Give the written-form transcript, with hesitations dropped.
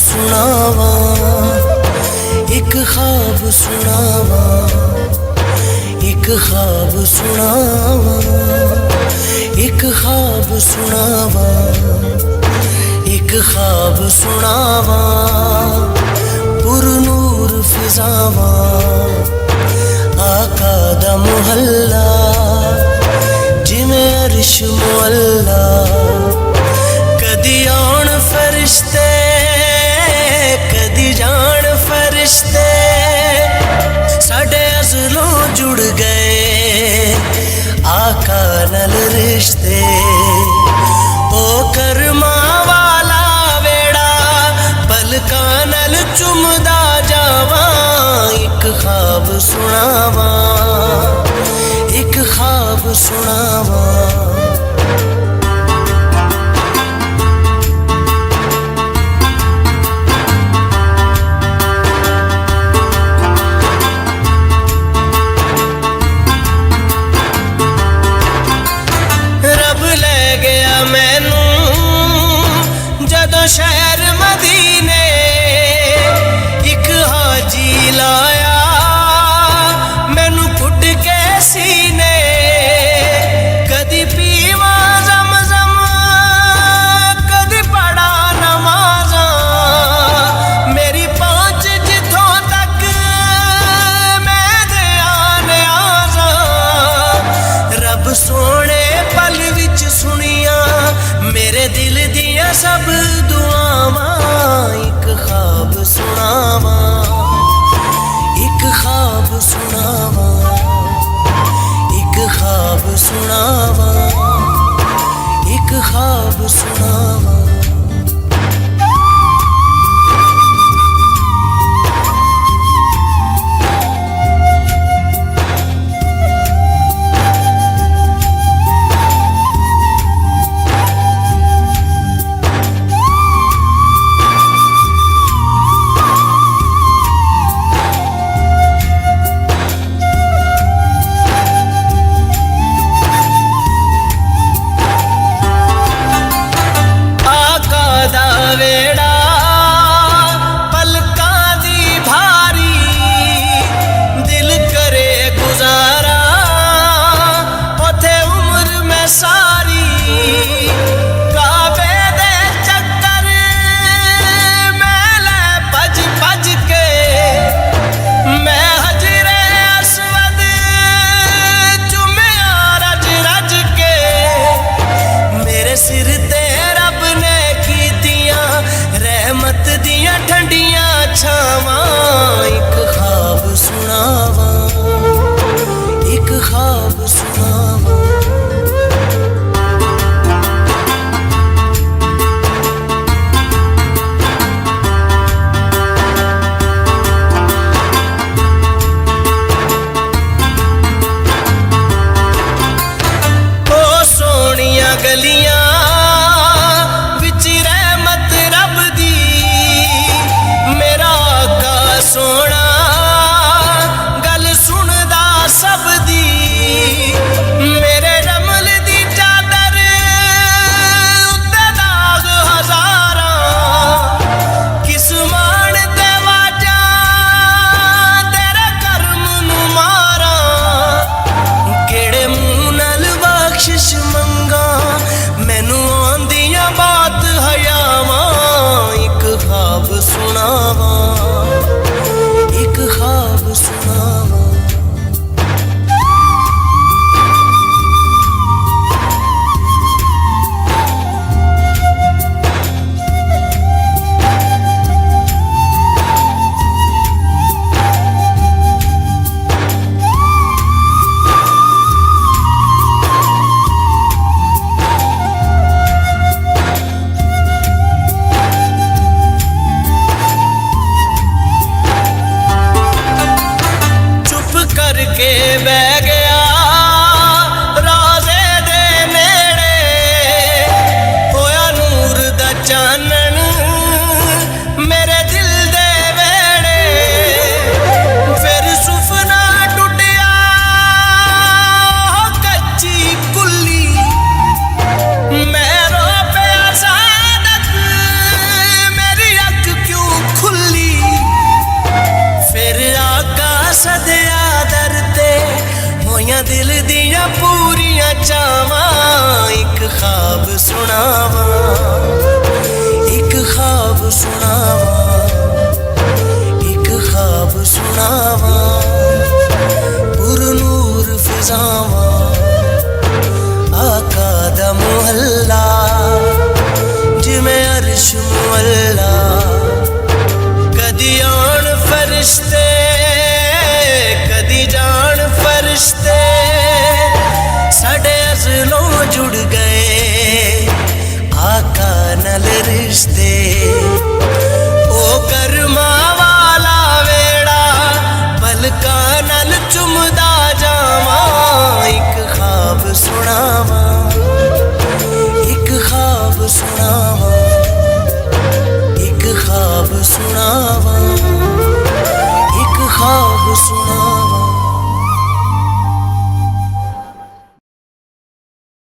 सुनावा, एक ख्वाब सुनावा, एक ख्वाब सुनावा, एक ख्वाब सुनावा, एक ख्वाब सुनावा। पुरनूर फिजावा आका दा मुहल्ला, जिमें अरिश मुअल्ला। कदी आउण फरिश्ते कदी जान फरिश्ते, साडे अज़लों जुड़ गए आका नल रिश्ते। ओ करमा वाला वेड़ा पलकां नल चुमदा जावा, एक ख्वाब सुनावा, एक ख्वाब सुनावा। शहर मदीने एक हाजी लाया, मैनू कुट के सीने। कदी पीवा ज़म-ज़म, कदी पढ़ा नमाज़ा, मेरी पहुँच जिथों तक मैं ध्यान आजा। रब सोने पल विच सुनिया मेरे दिल दिया सब दुआवां। एक ख्वाब सुनावा, एक ख्वाब सुनावा, एक ख्वाब सुनावा, एक ख्वाब सुनावा। ਚਾਵਾਂ ਇੱਕ ਖਾਬ ਸੁਣਾਵਾਂ, ਇੱਕ ਖਾਬ ਸੁਣਾਵਾਂ, ਇੱਕ ਖਾਬ ਸੁਣਾਵਾਂ। ਪੁਰਨੂਰ ਫਿਜ਼ਾਵਾਂ ਆਕਾ ਦਾ ਮੁਹੱਲਾ, ਜਿਵੇਂ ਅਰਸ਼ ਮੁਅੱਲਾ। ਕਦੀ ਆਉਣ ਫਰਿਸ਼ਤੇ ਕਦੀ ਜਾਣ ਫਰਿਸ਼ਤੇ, ਸਾਡੇ ਅਜ਼ਲੋਂ ਜੁੜ ਗਏ ਆਕਾ ਨਾਲ ਰਿਸ਼ਤੇ। ਉਹ ਕਰਮਾਂ ਵਾਲਾ ਵੇੜਾ ਪਲਕਾਂ ਨਾਲ ਚੁੰਮਦਾ,